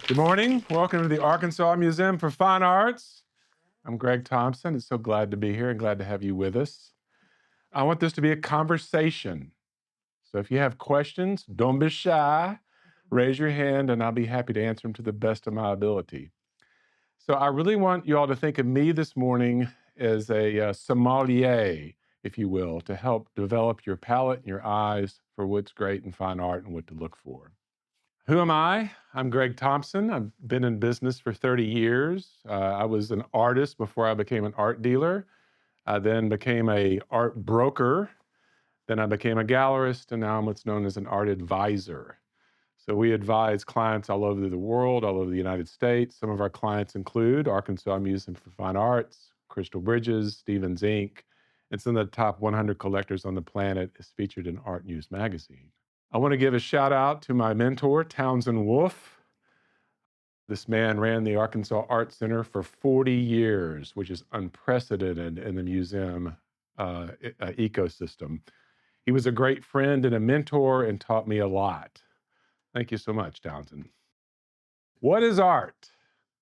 Good morning. Welcome to the Arkansas Museum for Fine Arts. I'm Greg Thompson. It's so glad to be here and glad to have you with us. I want this to be a conversation. So if you have questions, don't be shy. Raise your hand and I'll be happy to answer them to the best of my ability. So I really want you all to think of me this morning as a sommelier, if you will, to help develop your palate and your eyes for what's great in fine art and what to look for. Who am I? I'm Greg Thompson. I've been in business for 30 years. I was an artist before I became an art dealer. I then became a art broker. Then I became a gallerist, and now I'm what's known as an art advisor. So we advise clients all over the world, all over the United States. Some of our clients include Arkansas Museum for Fine Arts, Crystal Bridges, Stevens Inc., and some of the top 100 collectors on the planet is featured in Art News magazine. I want to give a shout out to my mentor, Townsend Wolfe. This man ran the Arkansas Art Center for 40 years, which is unprecedented in the museum ecosystem. He was a great friend and a mentor and taught me a lot. Thank you so much, Townsend. What is art?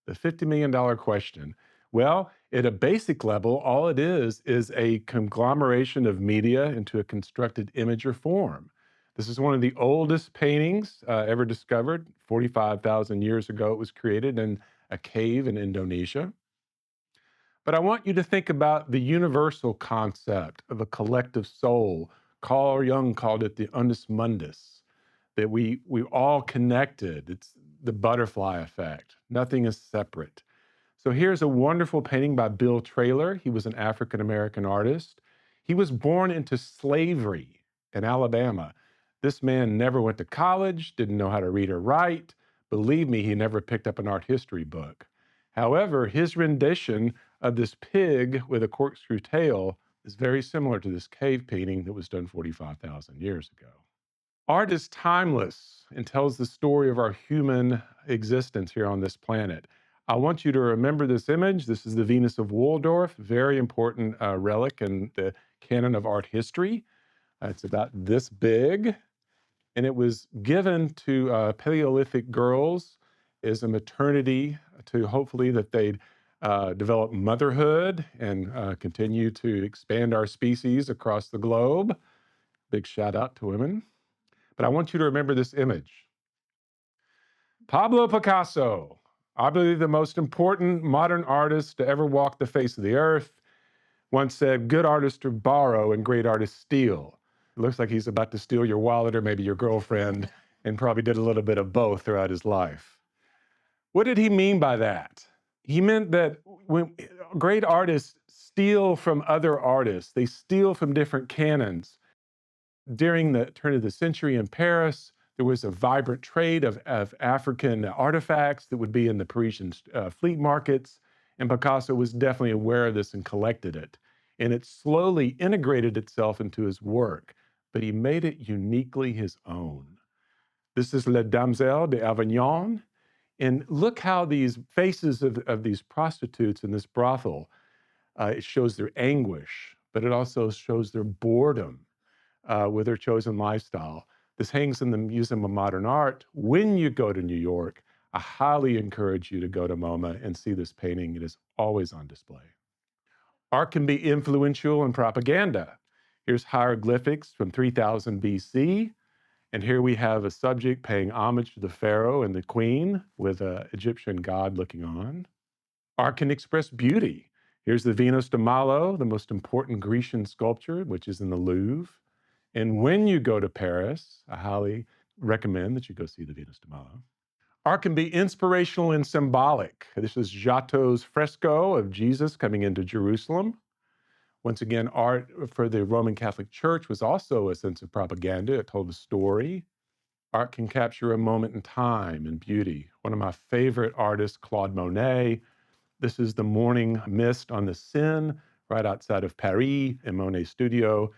The $50 million question. Well, at a basic level, all it is a conglomeration of media into a constructed image or form. This is one of the oldest paintings ever discovered. 45,000 years ago, it was created in a cave in Indonesia. But I want you to think about the universal concept of a collective soul. Carl Jung called it the unus mundus, that we all connected. It's the butterfly effect. Nothing is separate. So here's a wonderful painting by Bill Traylor. He was an African American artist. He was born into slavery in Alabama. This man never went to college, didn't know how to read or write. Believe me, he never picked up an art history book. However, his rendition of this pig with a corkscrew tail is very similar to this cave painting that was done 45,000 years ago. Art is timeless and tells the story of our human existence here on this planet. I want you to remember this image. This is the Venus of Waldorf, very important relic in the canon of art history. It's about this big, and it was given to Paleolithic girls as a maternity to hopefully that they'd develop motherhood and continue to expand our species across the globe. Big shout out to women. But I want you to remember this image. Pablo Picasso, I believe the most important modern artist to ever walk the face of the earth, once said, good artists borrow and great artists steal. It looks like he's about to steal your wallet or maybe your girlfriend, and probably did a little bit of both throughout his life. What did he mean by that? He meant that when great artists steal from other artists, they steal from different canons. During the turn of the century in Paris, there was a vibrant trade of African artifacts that would be in the Parisian fleet markets. And Picasso was definitely aware of this and collected it. And it slowly integrated itself into his work, but he made it uniquely his own. This is La Damsel d'Avignon. And look how these faces of these prostitutes in this brothel, it shows their anguish, but it also shows their boredom with their chosen lifestyle. This hangs in the Museum of Modern Art. When you go to New York, I highly encourage you to go to MoMA and see this painting. It is always on display. Art can be influential in propaganda. Here's hieroglyphics from 3000 BC. And here we have a subject paying homage to the pharaoh and the queen with an Egyptian god looking on. Art can express beauty. Here's the Venus de Milo, the most important Grecian sculpture, which is in the Louvre. And when you go to Paris, I highly recommend that you go see the Venus de Milo. Art can be inspirational and symbolic. This is Giotto's fresco of Jesus coming into Jerusalem. Once again, art for the Roman Catholic Church was also a sense of propaganda. It told a story. Art can capture a moment in time and beauty. One of my favorite artists, Claude Monet. This is the morning mist on the Seine, right outside of Paris in Monet's studio.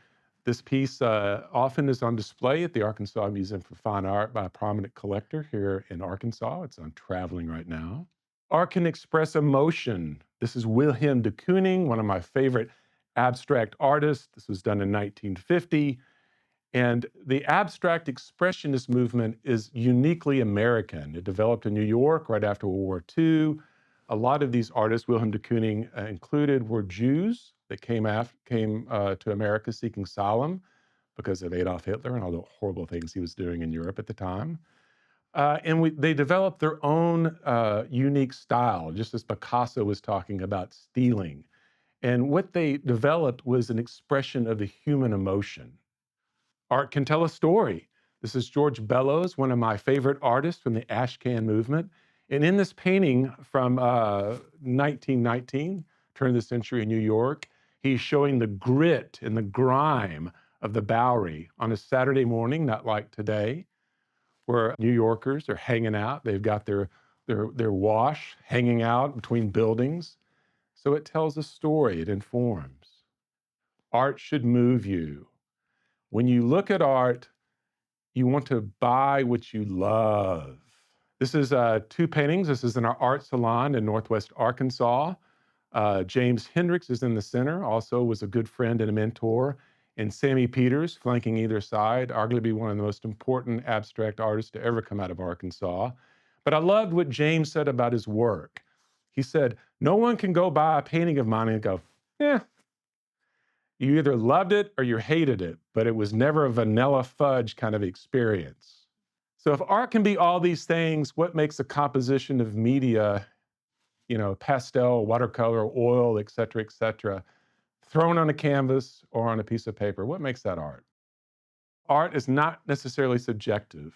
This piece often is on display at the Arkansas Museum for Fine Art by a prominent collector here in Arkansas. It's on traveling right now. Art can express emotion. This is Wilhelm de Kooning, one of my favorite abstract artists. This was done in 1950. And the abstract expressionist movement is uniquely American. It developed in New York right after World War II. A lot of these artists, Wilhelm de Kooning included, were Jews that came to America seeking asylum because of Adolf Hitler and all the horrible things he was doing in Europe at the time. They developed their own unique style, just as Picasso was talking about stealing. And what they developed was an expression of the human emotion. Art can tell a story. This is George Bellows, one of my favorite artists from the Ashcan movement. And in this painting from 1919, turn of the century in New York, he's showing the grit and the grime of the Bowery on a Saturday morning, not like today, where New Yorkers are hanging out. They've got their wash hanging out between buildings. So it tells a story, it informs. Art should move you. When you look at art, you want to buy what you love. This is two paintings. This is in our art salon in Northwest Arkansas. James Hendricks is in the center, also was a good friend and a mentor. And Sammy Peters, flanking either side, arguably one of the most important abstract artists to ever come out of Arkansas. But I loved what James said about his work. He said, no one can go by a painting of mine and go, yeah, you either loved it or you hated it, but it was never a vanilla fudge kind of experience. So if art can be all these things, what makes a composition of media, pastel, watercolor, oil, et cetera, thrown on a canvas or on a piece of paper? What makes that art? Art is not necessarily subjective.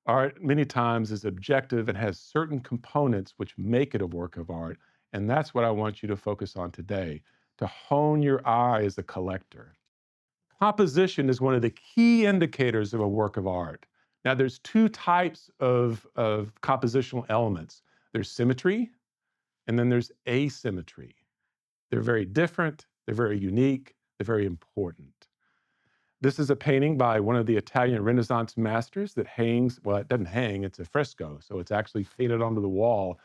Art, many times, is objective and has certain components which make it a work of art. And that's what I want you to focus on today, to hone your eye as a collector. Composition is one of the key indicators of a work of art. Now, there's two types of compositional elements. There's symmetry, and then there's asymmetry. They're very different, they're very unique, they're very important. This is a painting by one of the Italian Renaissance masters that hangs, well, it doesn't hang, it's a fresco, so it's actually painted onto the wall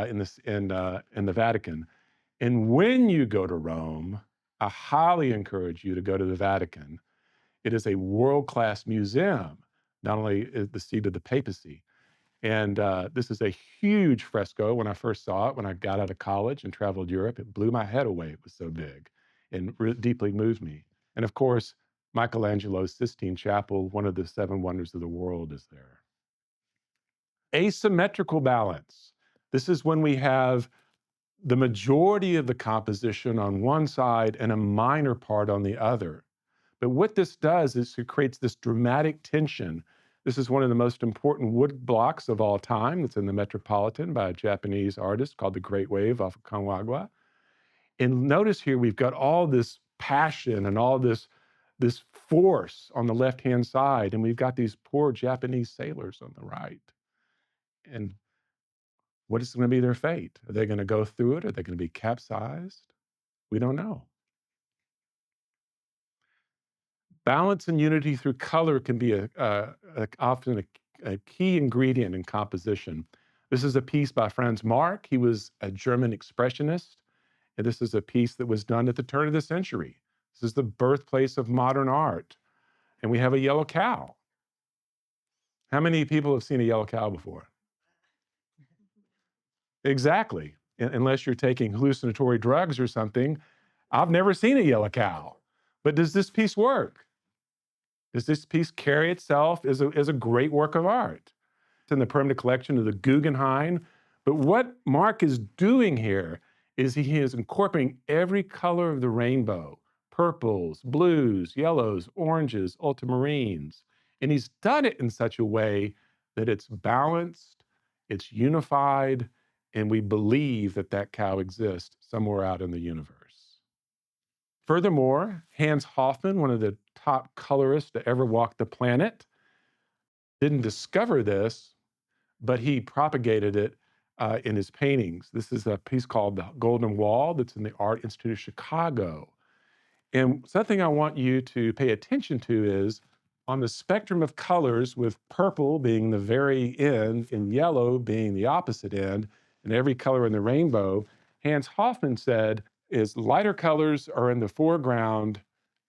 in the Vatican. And when you go to Rome, I highly encourage you to go to the Vatican. It is a world-class museum, not only is the seat of the papacy. And this is a huge fresco. When I first saw it, when I got out of college and traveled Europe, it blew my head away. It was so big and deeply moved me. And of course, Michelangelo's Sistine Chapel, one of the seven wonders of the world, is there. Asymmetrical balance. This is when we have the majority of the composition on one side and a minor part on the other. But what this does is it creates this dramatic tension. This is one of the most important wood blocks of all time. It's in the Metropolitan by a Japanese artist called The Great Wave off of Kanwagwa. And notice here, we've got all this passion and all this force on the left-hand side, and we've got these poor Japanese sailors on the right. And what is going to be their fate? Are they going to go through it? Are they going to be capsized? We don't know. Balance and unity through color can be often a key ingredient in composition. This is a piece by Franz Marc. He was a German expressionist, and this is a piece that was done at the turn of the century. This is the birthplace of modern art, and we have a yellow cow. How many people have seen a yellow cow before? Exactly. Unless you're taking hallucinatory drugs or something, I've never seen a yellow cow. But does this piece work? Does this piece carry itself as a great work of art? It's in the permanent collection of the Guggenheim. But what Mark is doing here is he is incorporating every color of the rainbow: purples, blues, yellows, oranges, ultramarines. And he's done it in such a way that it's balanced, it's unified, and we believe that that cow exists somewhere out in the universe. Furthermore, Hans Hofmann, one of the top colorists to ever walk the planet, didn't discover this, but he propagated it in his paintings. This is a piece called The Golden Wall that's in the Art Institute of Chicago. And something I want you to pay attention to is on the spectrum of colors, with purple being the very end and yellow being the opposite end, and every color in the rainbow, Hans Hofmann said, is lighter colors are in the foreground,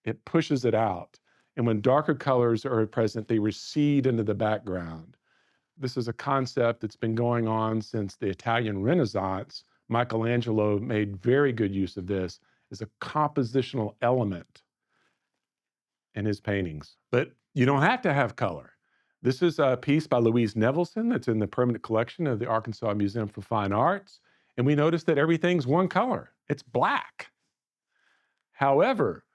it pushes it out. And when darker colors are present, they recede into the background. This is a concept that's been going on since the Italian Renaissance. Michelangelo made very good use of this as a compositional element in his paintings. But you don't have to have color. This is a piece by Louise Nevelson that's in the permanent collection of the Arkansas Museum for Fine Arts. And we notice that everything's one color. It's black. However,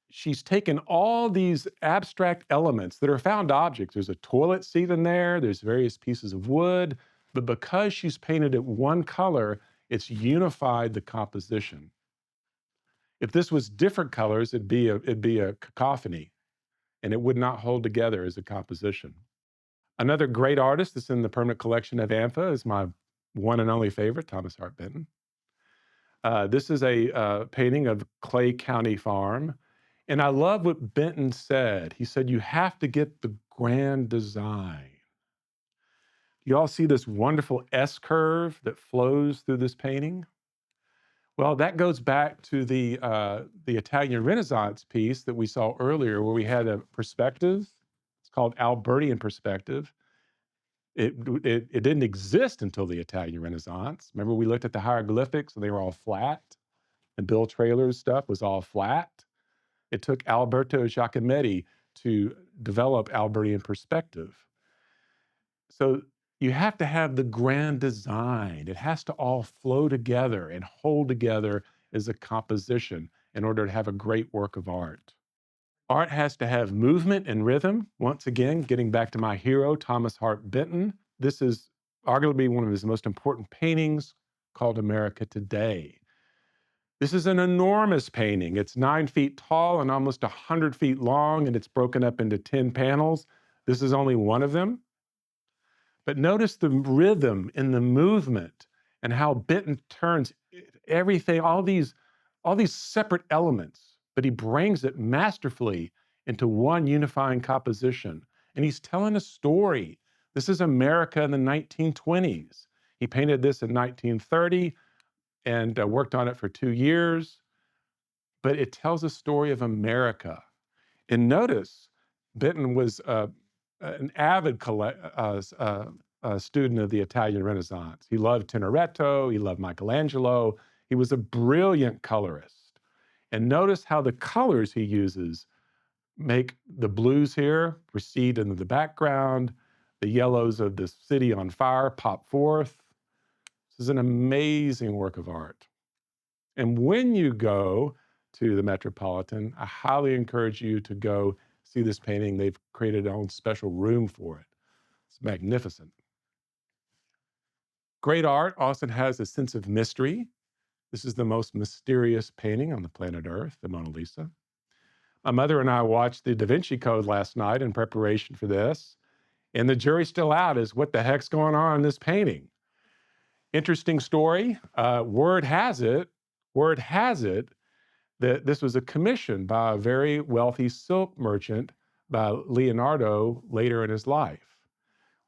she's taken all these abstract elements that are found objects. There's a toilet seat in there, there's various pieces of wood, but because she's painted it one color, it's unified the composition. If this was different colors, it'd be a cacophony, and it would not hold together as a composition. Another great artist that's in the permanent collection of AMFA is my one and only favorite, Thomas Hart Benton. This is a painting of Clay County Farm. And I love what Benton said. He said, you have to get the grand design. You all see this wonderful S curve that flows through this painting? Well, that goes back to the Italian Renaissance piece that we saw earlier, where we had a perspective. It's called Albertian perspective. It didn't exist until the Italian Renaissance. Remember, we looked at the hieroglyphics and they were all flat, and Bill Traylor's stuff was all flat. It took Alberto Giacometti to develop Albertian perspective. So you have to have the grand design. It has to all flow together and hold together as a composition in order to have a great work of art. Art has to have movement and rhythm. Once again, getting back to my hero, Thomas Hart Benton, this is arguably one of his most important paintings, called America Today. This is an enormous painting. It's 9 feet tall and almost 100 feet long, and it's broken up into 10 panels. This is only one of them. But notice the rhythm and the movement and how Benton turns everything, all these separate elements, but he brings it masterfully into one unifying composition. And he's telling a story. This is America in the 1920s. He painted this in 1930 and worked on it for 2 years. But it tells a story of America. And notice, Benton was an avid student of the Italian Renaissance. He loved Tintoretto, he loved Michelangelo. He was a brilliant colorist. And notice how the colors he uses make the blues here recede into the background, the yellows of the city on fire pop forth. This is an amazing work of art. And when you go to the Metropolitan, I highly encourage you to go see this painting. They've created their own special room for it. It's magnificent. Great art also has a sense of mystery. This is the most mysterious painting on the planet Earth, the Mona Lisa. My mother and I watched the Da Vinci Code last night in preparation for this, and the jury's still out as what the heck's going on in this painting. Interesting story. Word has it that this was a commission by a very wealthy silk merchant by Leonardo later in his life.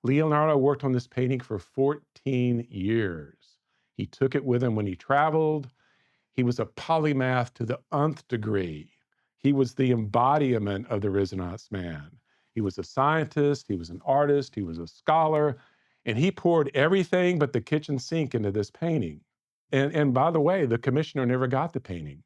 Leonardo worked on this painting for 14 years. He took it with him when he traveled. He was a polymath to the nth degree. He was the embodiment of the Renaissance man. He was a scientist, he was an artist, he was a scholar, and he poured everything but the kitchen sink into this painting. And by the way, the commissioner never got the painting.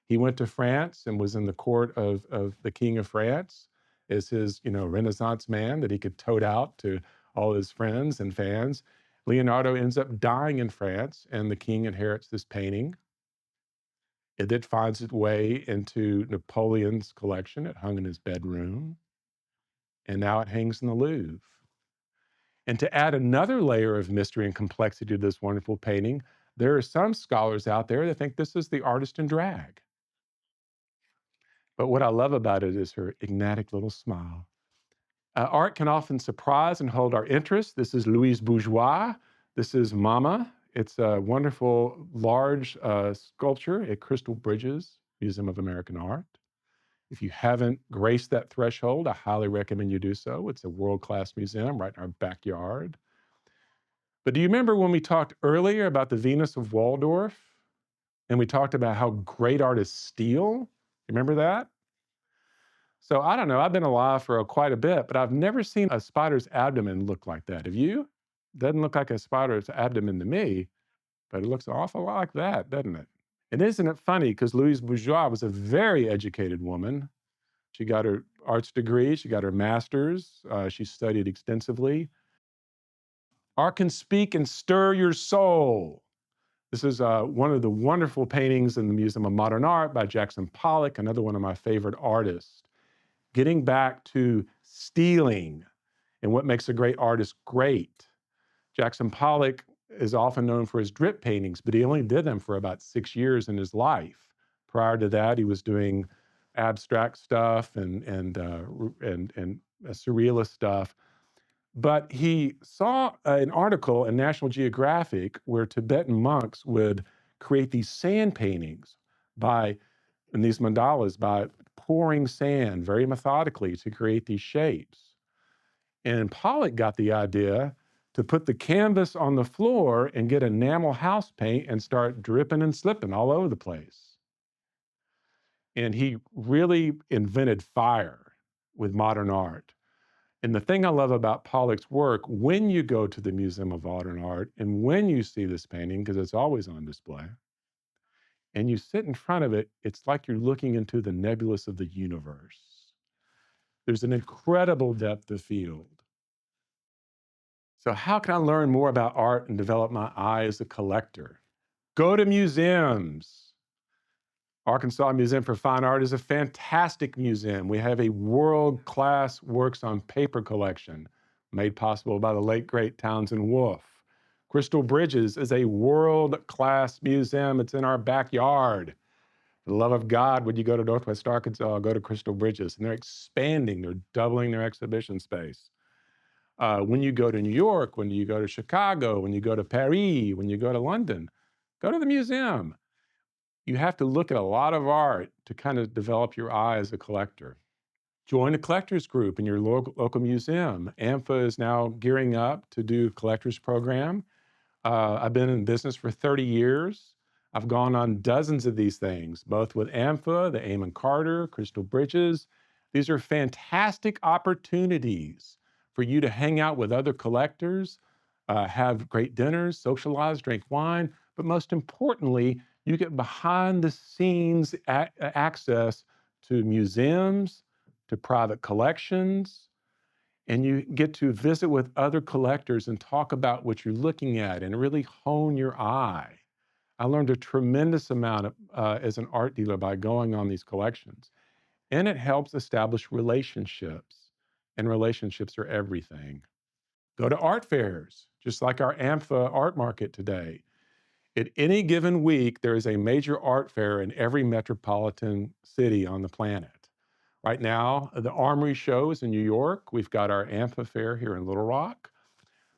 He went to France and was in the court of the King of France as his, Renaissance man that he could tote out to all his friends and fans. Leonardo ends up dying in France, and the king inherits this painting. It then finds its way into Napoleon's collection. It hung in his bedroom, and now it hangs in the Louvre. And to add another layer of mystery and complexity to this wonderful painting, there are some scholars out there that think this is the artist in drag. But what I love about it is her enigmatic little smile. Art can often surprise and hold our interest. This is Louise Bourgeois. This is Mama. It's a wonderful, large sculpture at Crystal Bridges Museum of American Art. If you haven't graced that threshold, I highly recommend you do so. It's a world-class museum right in our backyard. But do you remember when we talked earlier about the Venus of Waldorf? And we talked about how great artists steal? Remember that? So I don't know, I've been alive for quite a bit, but I've never seen a spider's abdomen look like that. Have you? Doesn't look like a spider's abdomen to me, but it looks an awful lot like that, doesn't it? And isn't it funny? Because Louise Bourgeois was a very educated woman. She got her arts degree, she got her master's, she studied extensively. Art can speak and stir your soul. This is one of the wonderful paintings in the Museum of Modern Art by Jackson Pollock, another one of my favorite artists. Getting back to stealing and what makes a great artist great. Jackson Pollock is often known for his drip paintings, but he only did them for about 6 years in his life. Prior to that, he was doing abstract stuff and surrealist stuff. But he saw an article in National Geographic where Tibetan monks would create these sand paintings by and these mandalas by pouring sand very methodically to create these shapes. And Pollock got the idea to put the canvas on the floor and get enamel house paint and start dripping and slipping all over the place. And he really invented fire with modern art. And the thing I love about Pollock's work, when you go to the Museum of Modern Art and when you see this painting, because it's always on display, and you sit in front of it, it's like you're looking into the nebulous of the universe. There's an incredible depth of field. So, how can I learn more about art and develop my eye as a collector? Go to museums. Arkansas Museum for Fine Art is a fantastic museum. We have a world class works on paper collection made possible by the late, great Townsend Wolfe. Crystal Bridges is a world class museum. It's in our backyard. For the love of God, when you go to Northwest Arkansas, go to Crystal Bridges, and they're expanding, they're doubling their exhibition space. When you go to New York, when you go to Chicago, when you go to Paris, when you go to London, go to the museum. You have to look at a lot of art to kind of develop your eye as a collector. Join a collectors group in your local museum. AMFA is now gearing up to do a collectors program. I've been in business for 30 years. I've gone on dozens of these things, both with AMFA, the Amon Carter, Crystal Bridges. These are fantastic opportunities for you to hang out with other collectors, have great dinners, socialize, drink wine, but most importantly, you get behind the scenes access to museums, to private collections, and you get to visit with other collectors and talk about what you're looking at and really hone your eye. I learned a tremendous amount as an art dealer by going on these collections, and it helps establish relationships, and relationships are everything. Go to art fairs, just like our AMFA art market today. At any given week, there is a major art fair in every metropolitan city on the planet. Right now, the Armory Show is in New York. We've got our AMFA fair here in Little Rock.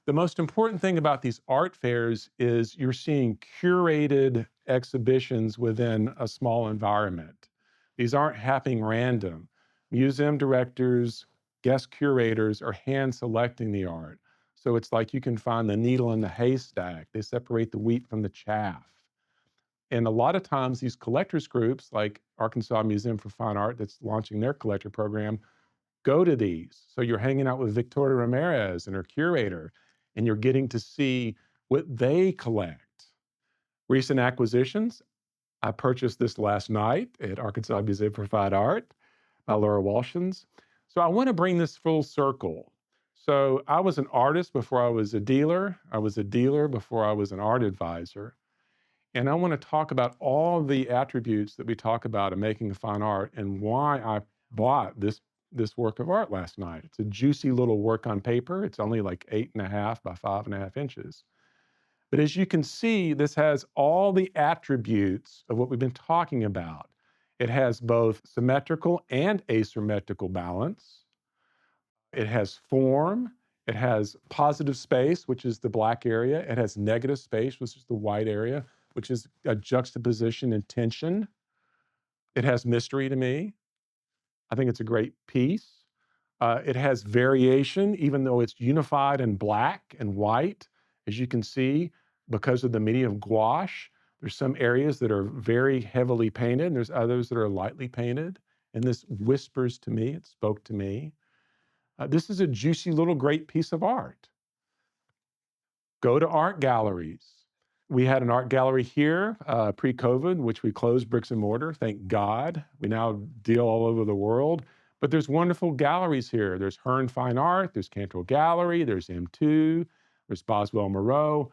The most important thing about these art fairs is you're seeing curated exhibitions within a small environment. These aren't happening random. Museum directors, guest curators are hand selecting the art. So it's like you can find the needle in the haystack. They separate the wheat from the chaff. And a lot of times, these collectors groups, like Arkansas Museum for Fine Art, that's launching their collector program, go to these. So you're hanging out with Victoria Ramirez and her curator, and you're getting to see what they collect. Recent acquisitions, I purchased this last night at Arkansas Museum for Fine Art by Laura Walshens. So I want to bring this full circle. So I was an artist before I was a dealer. I was a dealer before I was an art advisor. And I want to talk about all the attributes that we talk about in making a fine art and why I bought this work of art last night. It's a juicy little work on paper. It's only like 8.5 by 5.5 inches. But as you can see, this has all the attributes of what we've been talking about. It has both symmetrical and asymmetrical balance. It has form. It has positive space, which is the black area. It has negative space, which is the white area, which is a juxtaposition and tension. It has mystery to me. I think it's a great piece. It has variation, even though it's unified in black and white. As you can see, because of the medium gouache, there's some areas that are very heavily painted, and there's others that are lightly painted. And this whispers to me, it spoke to me. This is a juicy little great piece of art. Go to art galleries. We had an art gallery here pre-COVID, which we closed bricks and mortar. Thank God. We now deal all over the world. But there's wonderful galleries here. There's Hearn Fine Art, there's Cantrell Gallery, there's M2, there's Boswell Moreau.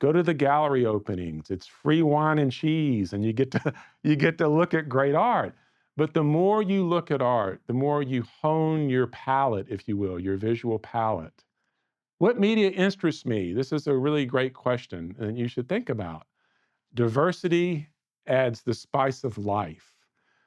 Go to the gallery openings. It's free wine and cheese, and you get to you get to look at great art. But the more you look at art, the more you hone your palette, if you will, your visual palette. What media interests me? This is a really great question, and you should think about. Diversity adds the spice of life.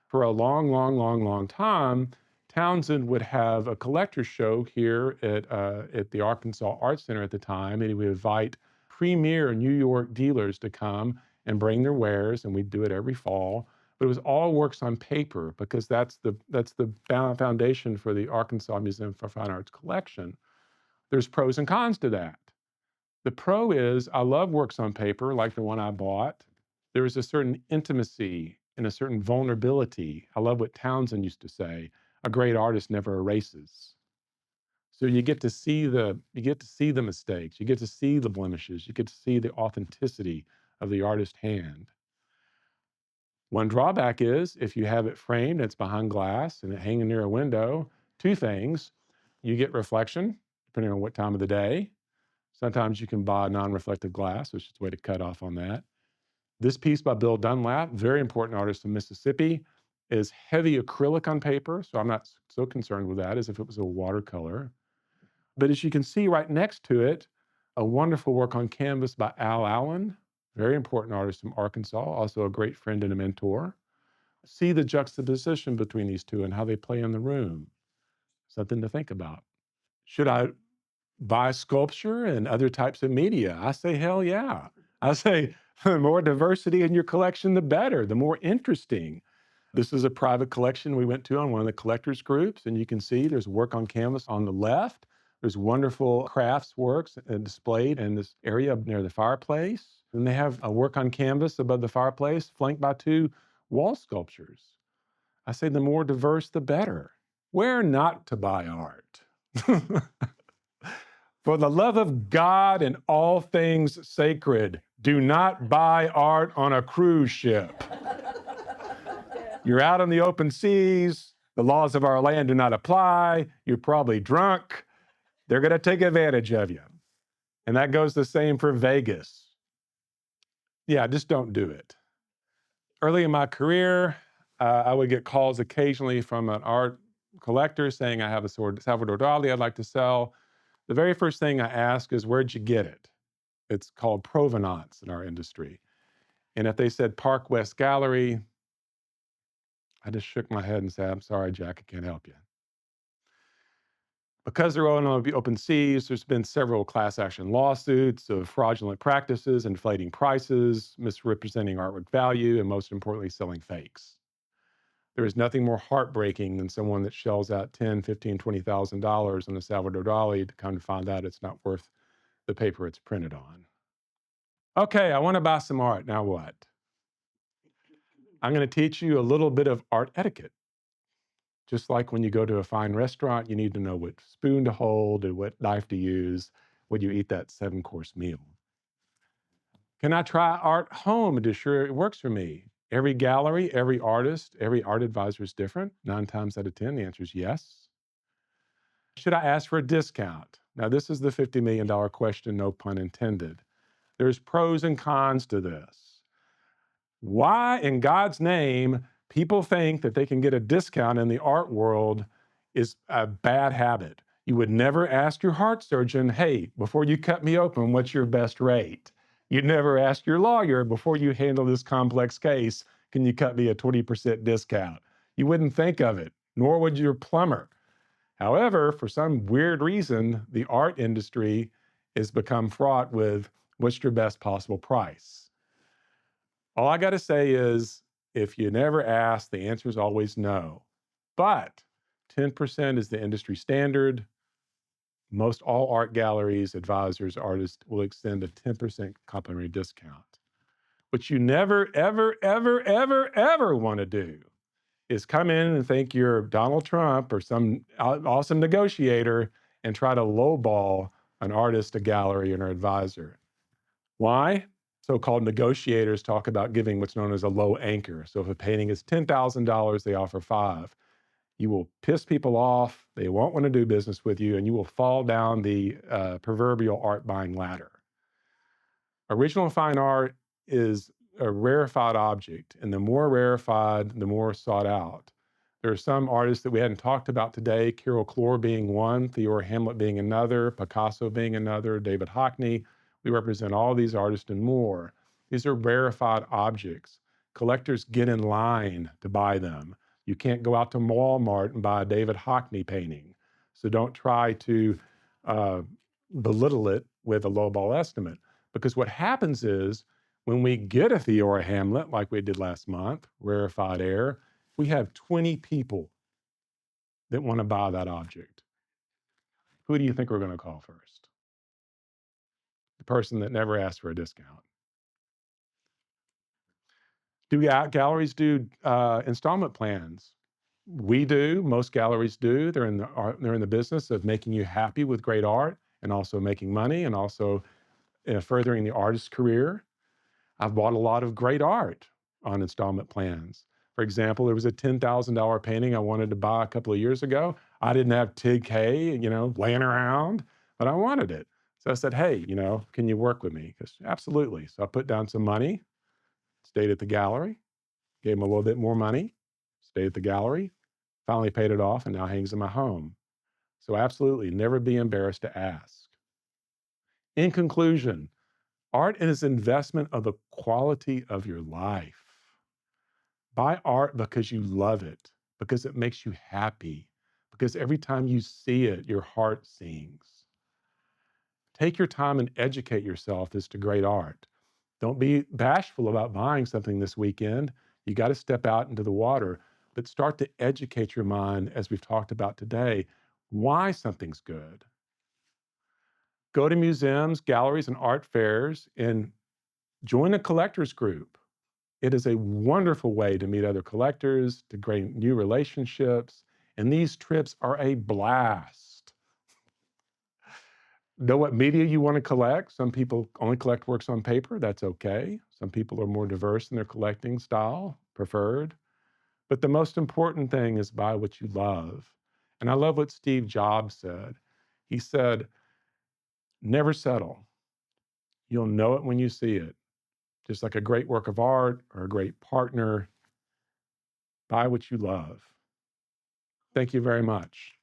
For a long, long, long, long time, Townsend would have a collector's show here at the Arkansas Art Center at the time, and he would invite premier New York dealers to come and bring their wares, and we'd do it every fall. But it was all works on paper because that's the foundation for the Arkansas Museum for Fine Arts collection. There's pros and cons to that. The pro is I love works on paper like the one I bought. There is a certain intimacy and a certain vulnerability. I love what Townsend used to say, a great artist never erases. So you get to see the mistakes, you get to see the blemishes, you get to see the authenticity of the artist's hand. One drawback is if you have it framed, it's behind glass and it hanging near a window, two things. You get reflection, depending on what time of the day. Sometimes you can buy non-reflective glass, which is a way to cut off on that. This piece by Bill Dunlap, very important artist in Mississippi, is heavy acrylic on paper, so I'm not so concerned with that as if it was a watercolor. But as you can see right next to it, a wonderful work on canvas by Al Allen, very important artist from Arkansas, also a great friend and a mentor. See the juxtaposition between these two and how they play in the room. Something to think about. Should I buy sculpture and other types of media? I say, hell yeah. I say, the more diversity in your collection, the better, the more interesting. This is a private collection we went to on one of the collectors groups, and you can see there's work on canvas on the left. There's wonderful crafts works displayed in this area near the fireplace. And they have a work on canvas above the fireplace, flanked by two wall sculptures. I say the more diverse, the better. Where not to buy art? For the love of God and all things sacred, do not buy art on a cruise ship. You're out on the open seas. The laws of our land do not apply. You're probably drunk. They're going to take advantage of you. And that goes the same for Vegas. Yeah, just don't do it. Early in my career, I would get calls occasionally from an art collector saying, I have a Salvador Dali I'd like to sell. The very first thing I ask is, where'd you get it? It's called provenance in our industry. And if they said Park West Gallery, I just shook my head and said, I'm sorry, Jack, I can't help you. Because they're on open seas, there's been several class action lawsuits of fraudulent practices, inflating prices, misrepresenting artwork value, and most importantly, selling fakes. There is nothing more heartbreaking than someone that shells out $10, $15, $20,000 on a Salvador Dali to come to find out it's not worth the paper it's printed on. Okay, I want to buy some art. Now what? I'm going to teach you a little bit of art etiquette. Just like when you go to a fine restaurant, you need to know what spoon to hold and what knife to use when you eat that 7-course meal. Can I try art home to ensure it works for me? Every gallery, every artist, every art advisor is different. 9 times out of 10, the answer is yes. Should I ask for a discount? Now, this is the $50 million question, no pun intended. There's pros and cons to this. Why in God's name people think that they can get a discount in the art world is a bad habit. You would never ask your heart surgeon, hey, before you cut me open, what's your best rate? You'd never ask your lawyer, before you handle this complex case, can you cut me a 20% discount? You wouldn't think of it, nor would your plumber. However, for some weird reason, the art industry has become fraught with what's your best possible price? All I got to say is, if you never ask, the answer is always no. But 10% is the industry standard. Most all art galleries, advisors, artists will extend a 10% complimentary discount. What you never, ever, ever, ever, ever want to do is come in and think you're Donald Trump or some awesome negotiator and try to lowball an artist, a gallery, and an advisor. Why? So-called negotiators talk about giving what's known as a low anchor. So if a painting is $10,000, they offer five. You will piss people off. They won't want to do business with you, and you will fall down the proverbial art buying ladder. Original fine art is a rarefied object, and the more rarefied, the more sought out. There are some artists that we hadn't talked about today, Carol Clore being one, Theodore Hamlet being another, Picasso being another, David Hockney. We represent all these artists and more. These are rarefied objects. Collectors get in line to buy them. You can't go out to Walmart and buy a David Hockney painting. So don't try to uh, belittle it with a lowball estimate. Because what happens is when we get a Theodore Hamlet, like we did last month, rarefied air, we have 20 people that want to buy that object. Who do you think we're going to call first? The person that never asked for a discount. Do galleries do installment plans? We do. Most galleries do. They're in the business of making you happy with great art and also making money and also furthering the artist's career. I've bought a lot of great art on installment plans. For example, there was a $10,000 painting I wanted to buy a couple of years ago. I didn't have TK, laying around, but I wanted it. So I said, hey, can you work with me? Because absolutely. So I put down some money, stayed at the gallery, gave him a little bit more money, stayed at the gallery, finally paid it off, and now hangs in my home. So absolutely, never be embarrassed to ask. In conclusion, art is an investment of the quality of your life. Buy art because you love it, because it makes you happy, because every time you see it, your heart sings. Take your time and educate yourself as to great art. Don't be bashful about buying something this weekend. You got to step out into the water, but start to educate your mind, as we've talked about today, why something's good. Go to museums, galleries, and art fairs and join a collectors group. It is a wonderful way to meet other collectors, to gain new relationships, and these trips are a blast. Know what media you want to collect. Some people only collect works on paper. That's okay. Some people are more diverse in their collecting style, preferred. But the most important thing is buy what you love. And I love what Steve Jobs said. He said, never settle. You'll know it when you see it. Just like a great work of art or a great partner, buy what you love. Thank you very much.